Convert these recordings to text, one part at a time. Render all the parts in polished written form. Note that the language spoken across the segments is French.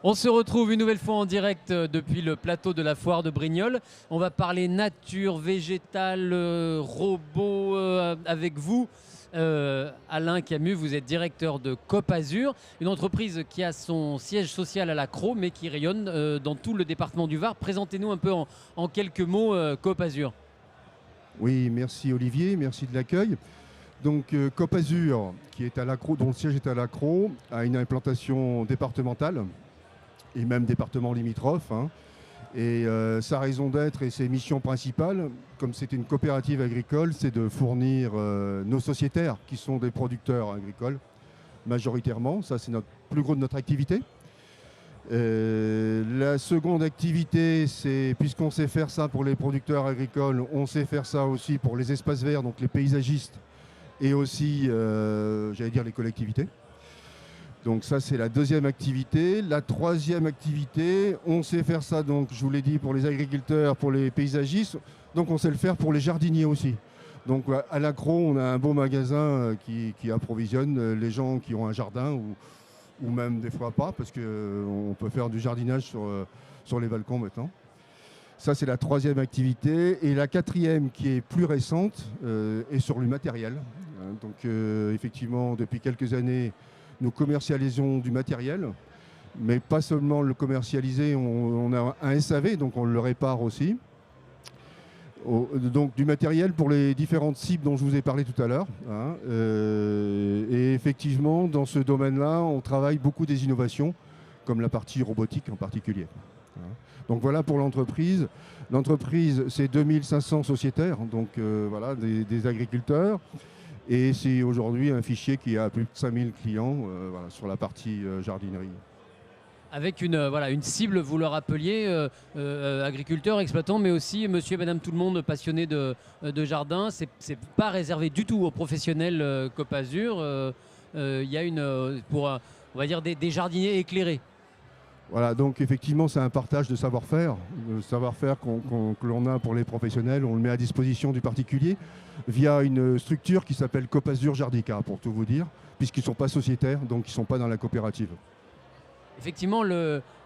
On se retrouve une nouvelle fois en direct depuis le plateau de la foire de Brignoles. On va parler nature, végétale, robots avec vous. Alain Camus, vous êtes directeur de Coop Azur, une entreprise qui a son siège social à la Crau, mais qui rayonne dans tout le département du Var. Présentez-nous un peu en quelques mots Coop Azur. Oui, merci Olivier, merci de l'accueil. Donc Coop Azur, qui est à la Crau, dont le siège est à la Crau, a une implantation départementale et même département limitrophe. Et sa raison d'être et ses missions principales, comme c'est une coopérative agricole, c'est de fournir nos sociétaires, qui sont des producteurs agricoles, majoritairement. Ça, c'est notre plus gros de notre activité. La seconde activité, c'est, puisqu'on sait faire ça pour les producteurs agricoles, on sait faire ça aussi pour les espaces verts, donc les paysagistes, et aussi, j'allais dire, les collectivités. Donc ça, c'est la deuxième activité. La troisième activité, on sait faire ça, donc je vous l'ai dit, pour les agriculteurs, pour les paysagistes, donc on sait le faire pour les jardiniers aussi. Donc à la Crau, on a un beau magasin qui approvisionne les gens qui ont un jardin ou même des fois pas, parce qu'on peut faire du jardinage sur les balcons maintenant. Ça, c'est la troisième activité. Et la quatrième, qui est plus récente, est sur le matériel. Donc effectivement, depuis quelques années, nous commercialisons du matériel, mais pas seulement le commercialiser, on a un SAV, donc on le répare aussi. Donc du matériel pour les différentes cibles dont je vous ai parlé tout à l'heure. Et effectivement, dans ce domaine-là, on travaille beaucoup des innovations, comme la partie robotique en particulier. Donc voilà pour l'entreprise. L'entreprise, c'est 2500 sociétaires, donc voilà, des agriculteurs. Et c'est aujourd'hui un fichier qui a plus de 5000 clients voilà, sur la partie jardinerie. Avec une cible, vous le rappeliez, agriculteurs, exploitants, mais aussi monsieur et madame tout le monde passionné de jardin. C'est pas réservé du tout aux professionnels Coop Azur. Il y a on va dire des jardiniers éclairés. Voilà, donc effectivement, c'est un partage de savoir-faire. Le savoir-faire que l'on a pour les professionnels, on le met à disposition du particulier via une structure qui s'appelle Coop Azur Jardica, pour tout vous dire, puisqu'ils ne sont pas sociétaires, donc ils ne sont pas dans la coopérative. Effectivement,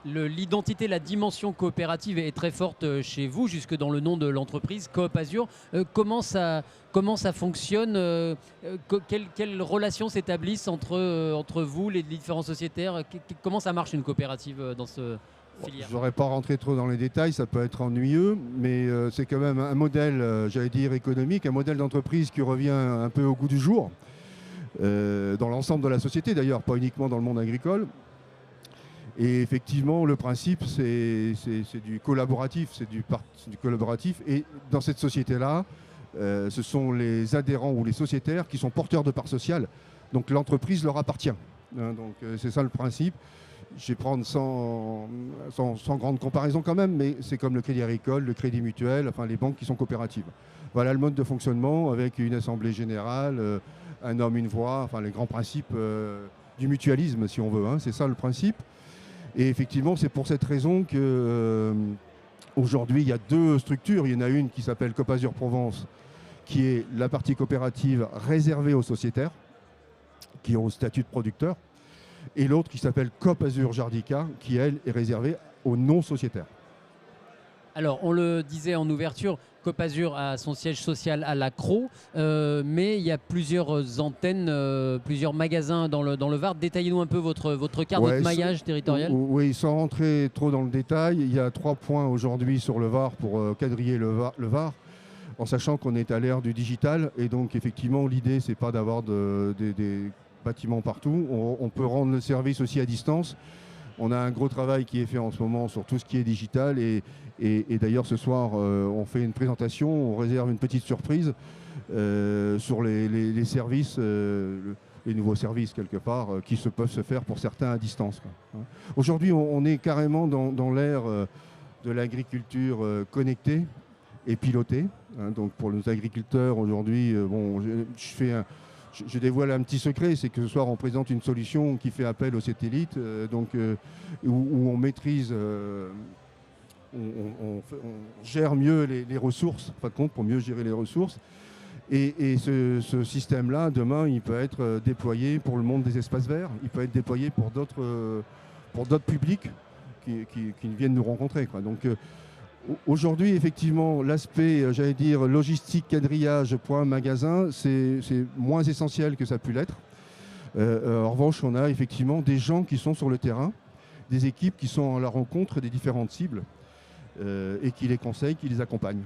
l'identité, la dimension coopérative est très forte chez vous, jusque dans le nom de l'entreprise, Coop Azur. Comment ça fonctionne quelles relations s'établissent entre vous, les différents sociétaires? Comment ça marche une coopérative dans ce filière? Je n'aurais pas rentré trop dans les détails, ça peut être ennuyeux, mais c'est quand même un modèle, j'allais dire économique, un modèle d'entreprise qui revient un peu au goût du jour, dans l'ensemble de la société d'ailleurs, pas uniquement dans le monde agricole. Et effectivement, le principe, c'est du collaboratif, c'est du collaboratif. Et dans cette société-là, ce sont les adhérents ou les sociétaires qui sont porteurs de parts sociales. Donc l'entreprise leur appartient. Donc c'est ça le principe. Je vais prendre sans grande comparaison quand même, mais c'est comme le crédit agricole, le crédit mutuel, enfin les banques qui sont coopératives. Voilà le mode de fonctionnement avec une assemblée générale, un homme, une voix, enfin les grands principes du mutualisme si on veut. C'est ça le principe. Et effectivement, c'est pour cette raison qu'aujourd'hui, il y a deux structures. Il y en a une qui s'appelle Coop Azur Provence, qui est la partie coopérative réservée aux sociétaires, qui ont le statut de producteur, et l'autre qui s'appelle Coop Azur Jardica, qui, elle, est réservée aux non-sociétaires. Alors, on le disait en ouverture, Coop Azur a son siège social à la Crau, mais il y a plusieurs antennes, plusieurs magasins dans le Var. Détaillez-nous un peu votre carte, votre maillage territorial. Oui, sans rentrer trop dans le détail, il y a 3 points aujourd'hui sur le Var pour quadriller le Var, en sachant qu'on est à l'ère du digital. Et donc, effectivement, l'idée, c'est pas d'avoir des bâtiments partout. On peut rendre le service aussi à distance. On a un gros travail qui est fait en ce moment sur tout ce qui est digital et d'ailleurs ce soir on fait une présentation, on réserve une petite surprise sur les services, les nouveaux services quelque part qui peuvent se faire pour certains à distance. Aujourd'hui on est carrément dans l'ère de l'agriculture connectée et pilotée. Donc pour nos agriculteurs aujourd'hui, je dévoile un petit secret, c'est que ce soir on présente une solution qui fait appel aux satellites, où on maîtrise, on gère mieux les ressources, en fin de compte, pour mieux gérer les ressources. Et ce système-là, demain, il peut être déployé pour le monde des espaces verts, il peut être déployé pour pour d'autres publics qui viennent nous rencontrer, quoi. Donc aujourd'hui, effectivement, l'aspect, j'allais dire, logistique, quadrillage, point, magasin, c'est moins essentiel que ça a pu l'être. En revanche, on a effectivement des gens qui sont sur le terrain, des équipes qui sont à la rencontre des différentes cibles et qui les conseillent, qui les accompagnent.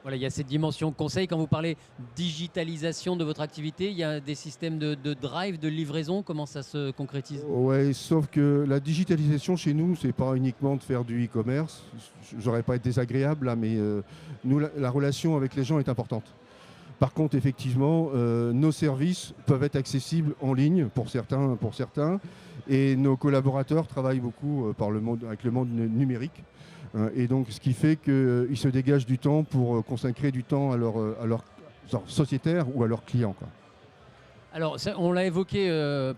Voilà, il y a cette dimension conseil. Quand vous parlez digitalisation de votre activité, il y a des systèmes de drive, de livraison. Comment ça se concrétise? Oui, sauf que la digitalisation chez nous, c'est pas uniquement de faire du e-commerce. J'aurais pas été désagréable là, mais nous, la relation avec les gens est importante. Par contre, effectivement, nos services peuvent être accessibles en ligne pour certains, et nos collaborateurs travaillent beaucoup avec le monde numérique. Et donc, ce qui fait qu'ils se dégagent du temps pour consacrer du temps à leurs sociétaires ou à leurs clients, quoi. Alors, ça, on l'a évoqué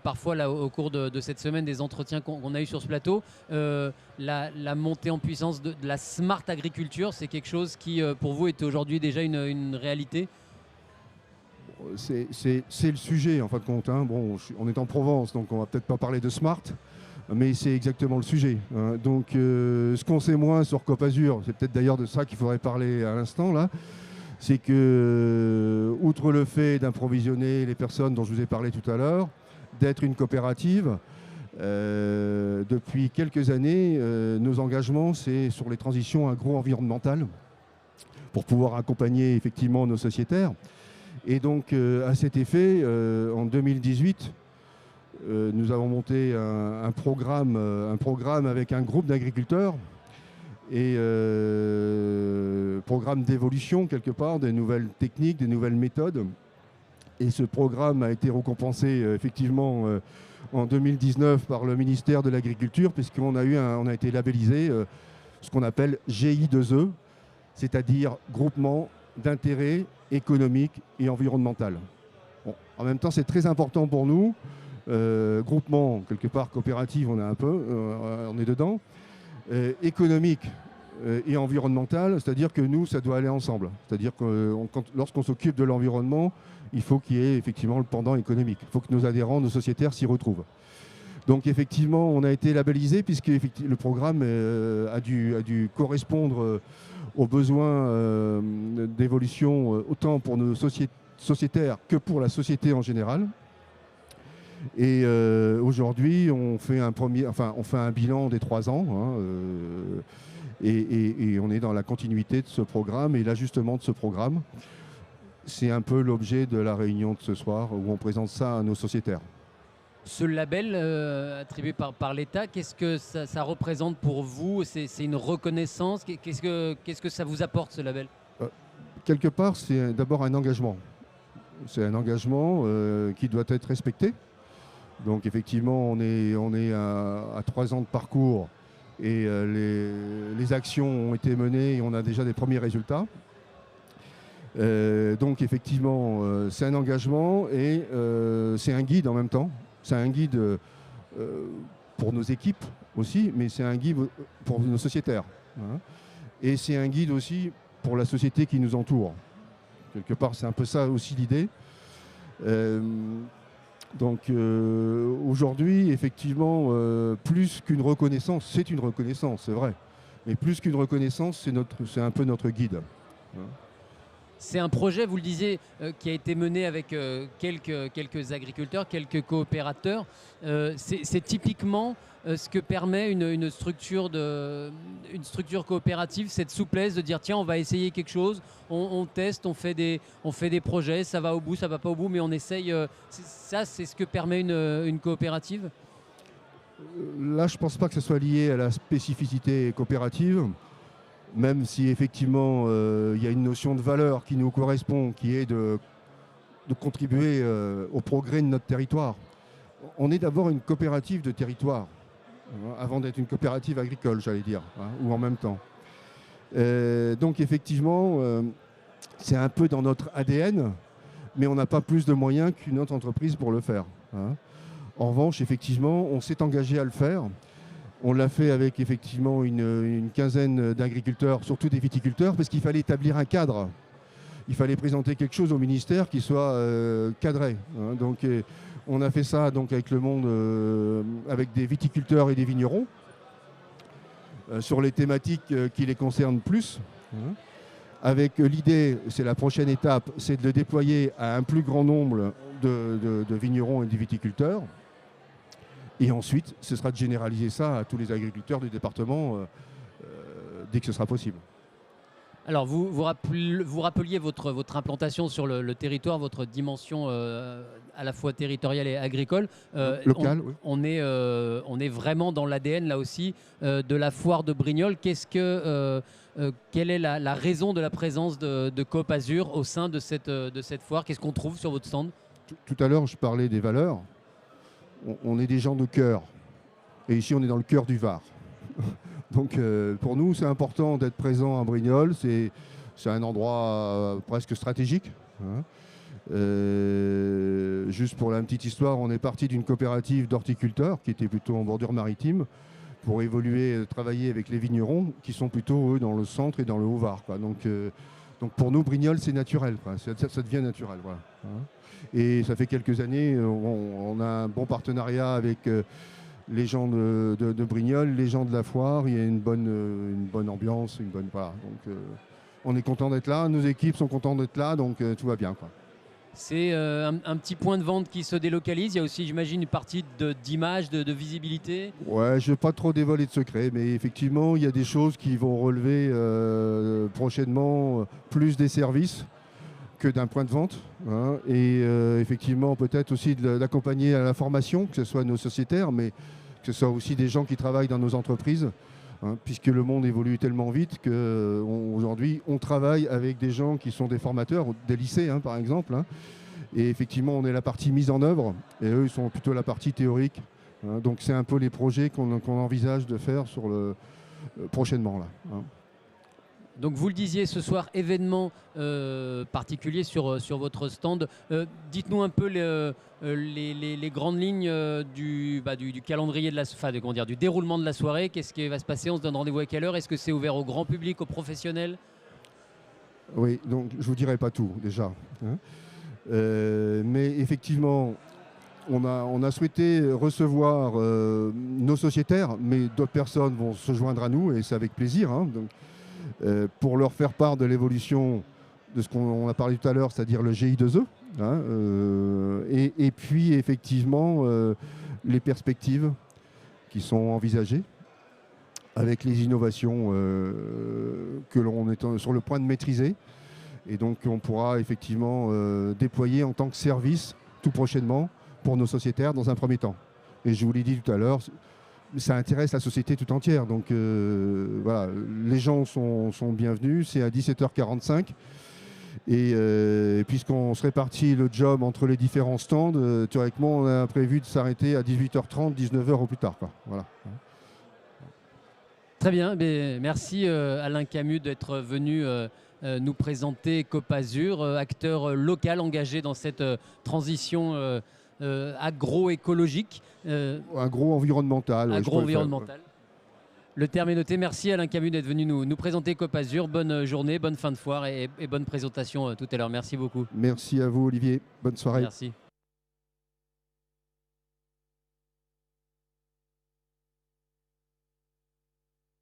parfois là, au cours de cette semaine des entretiens qu'on a eu sur ce plateau. La montée en puissance de la smart agriculture, c'est quelque chose qui, pour vous, est aujourd'hui déjà une réalité? C'est le sujet, en fin de compte, hein. Bon, on est en Provence, donc on va peut-être pas parler de smart, mais c'est exactement le sujet, hein. Donc, ce qu'on sait moins sur Coop Azur, c'est peut-être d'ailleurs de ça qu'il faudrait parler à l'instant, là, c'est que, outre le fait d'approvisionner les personnes dont je vous ai parlé tout à l'heure, d'être une coopérative, depuis quelques années, nos engagements, c'est sur les transitions agro-environnementales, pour pouvoir accompagner effectivement nos sociétaires. Et donc, à cet effet, en 2018, nous avons monté un programme avec un groupe d'agriculteurs et programme d'évolution quelque part, des nouvelles techniques, des nouvelles méthodes. Et ce programme a été récompensé effectivement en 2019 par le ministère de l'Agriculture, puisqu'on a été labellisé ce qu'on appelle GI2E, c'est-à-dire groupement d'intérêt économique et environnemental. Bon, en même temps, c'est très important pour nous. Groupement, quelque part, coopérative, on est dedans. Économique et environnemental, c'est-à-dire que nous, ça doit aller ensemble. C'est-à-dire que lorsqu'on s'occupe de l'environnement, il faut qu'il y ait effectivement le pendant économique. Il faut que nos adhérents, nos sociétaires s'y retrouvent. Donc effectivement, on a été labellisé puisque le programme a dû correspondre aux besoins d'évolution autant pour nos sociétaires que pour la société en général. Et aujourd'hui, on fait un bilan des 3 ans, hein, et on est dans la continuité de ce programme et l'ajustement de ce programme. C'est un peu l'objet de la réunion de ce soir où on présente ça à nos sociétaires. Ce label attribué par l'État, qu'est-ce que ça représente pour vous? C'est une reconnaissance? Qu'est-ce que ça vous apporte, ce label? Quelque part, c'est d'abord un engagement. C'est un engagement qui doit être respecté. Donc effectivement, on est à 3 ans de parcours et les actions ont été menées et on a déjà des premiers résultats. Donc effectivement, c'est un engagement et c'est un guide en même temps. C'est un guide pour nos équipes aussi, mais c'est un guide pour nos sociétaires, hein. Et c'est un guide aussi pour la société qui nous entoure. Quelque part, c'est un peu ça aussi l'idée. Donc aujourd'hui, effectivement, plus qu'une reconnaissance, c'est une reconnaissance, c'est vrai. Mais plus qu'une reconnaissance, c'est un peu notre guide, hein. C'est un projet, vous le disiez, qui a été mené avec quelques agriculteurs, quelques coopérateurs. C'est typiquement ce que permet une structure coopérative, cette souplesse de dire tiens, on va essayer quelque chose, on teste, on fait des projets, ça va au bout, ça va pas au bout, mais on essaye. Ça, c'est ce que permet une coopérative? Là, je ne pense pas que ce soit lié à la spécificité coopérative. Même si effectivement il y a une notion de valeur qui nous correspond, qui est de contribuer au progrès de notre territoire. On est d'abord une coopérative de territoire, hein, avant d'être une coopérative agricole, j'allais dire, hein, ou en même temps. Donc effectivement, c'est un peu dans notre ADN, mais on n'a pas plus de moyens qu'une autre entreprise pour le faire, hein. En revanche, effectivement, on s'est engagé à le faire. On l'a fait avec effectivement une quinzaine d'agriculteurs, surtout des viticulteurs, parce qu'il fallait établir un cadre. il fallait présenter quelque chose au ministère qui soit cadré. Hein. Donc, on a fait ça donc, avec le monde, avec des viticulteurs et des vignerons, sur les thématiques qui les concernent plus. Hein. Avec l'idée, c'est la prochaine étape, c'est de le déployer à un plus grand nombre de vignerons et de viticulteurs. Et ensuite, ce sera de généraliser ça à tous les agriculteurs du département dès que ce sera possible. Alors, vous rappeliez votre implantation sur le territoire, votre dimension à la fois territoriale et agricole. Local, oui. On est vraiment dans l'ADN, là aussi, de la foire de Brignoles. Quelle est la raison de la présence de Coop Azur au sein de cette foire? Qu'est-ce qu'on trouve sur votre stand? Tout à l'heure, je parlais des valeurs. On est des gens de cœur. Et ici, on est dans le cœur du Var. Donc pour nous, c'est important d'être présent à Brignoles. C'est un endroit presque stratégique. Hein. Juste pour la petite histoire, on est parti d'une coopérative d'horticulteurs qui était plutôt en bordure maritime pour évoluer, travailler avec les vignerons qui sont plutôt eux dans le centre et dans le Haut-Var. Donc pour nous, Brignoles, c'est naturel. Ça devient naturel. Voilà. Hein. Et ça fait quelques années, on a un bon partenariat avec les gens de Brignoles, les gens de la foire. Il y a une bonne ambiance, voilà. Donc on est content d'être là, nos équipes sont contentes d'être là, donc tout va bien, quoi. C'est un petit point de vente qui se délocalise. Il y a aussi, j'imagine, une partie d'image, de visibilité. Ouais, je ne vais pas trop dévoiler de secrets, mais effectivement, il y a des choses qui vont relever prochainement plus des services que d'un point de vente. Hein, et effectivement, peut-être aussi d'accompagner à la formation, que ce soit nos sociétaires, mais que ce soit aussi des gens qui travaillent dans nos entreprises. Hein, puisque le monde évolue tellement vite qu'aujourd'hui, on travaille avec des gens qui sont des formateurs, des lycées hein, par exemple. Hein, et effectivement, on est la partie mise en œuvre et eux, ils sont plutôt la partie théorique. Hein, donc, c'est un peu les projets qu'on envisage de faire prochainement. Là, hein. Donc vous le disiez ce soir, événement particulier sur votre stand. Dites-nous un peu les grandes lignes du calendrier du déroulement de la soirée. Qu'est-ce qui va se passer? On se donne rendez-vous à quelle heure? Est-ce que c'est ouvert au grand public, aux professionnels? Oui, donc je ne vous dirai pas tout déjà. Hein. Mais effectivement, on a souhaité recevoir nos sociétaires, mais d'autres personnes vont se joindre à nous et c'est avec plaisir. Hein, donc, pour leur faire part de l'évolution de ce qu'on a parlé tout à l'heure, c'est-à-dire le GI2E, hein, et puis effectivement les perspectives qui sont envisagées avec les innovations que l'on est sur le point de maîtriser et donc on pourra effectivement déployer en tant que service tout prochainement pour nos sociétaires dans un premier temps. Et je vous l'ai dit tout à l'heure, ça intéresse la société tout entière. Donc voilà, les gens sont bienvenus. C'est à 17h45. Et puisqu'on se répartit le job entre les différents stands, théoriquement, on a prévu de s'arrêter à 18h30, 19h au plus tard, quoi. Voilà. Très bien. Merci Alain Camus d'être venu nous présenter Coop Azur, acteur local engagé dans cette transition agroécologique. Agro-environnemental. Agro-environnemental. Le terme est noté. Merci Alain Camus d'être venu nous présenter Coop Azur. Bonne journée, bonne fin de foire et bonne présentation tout à l'heure. Merci beaucoup. Merci à vous Olivier. Bonne soirée. Merci.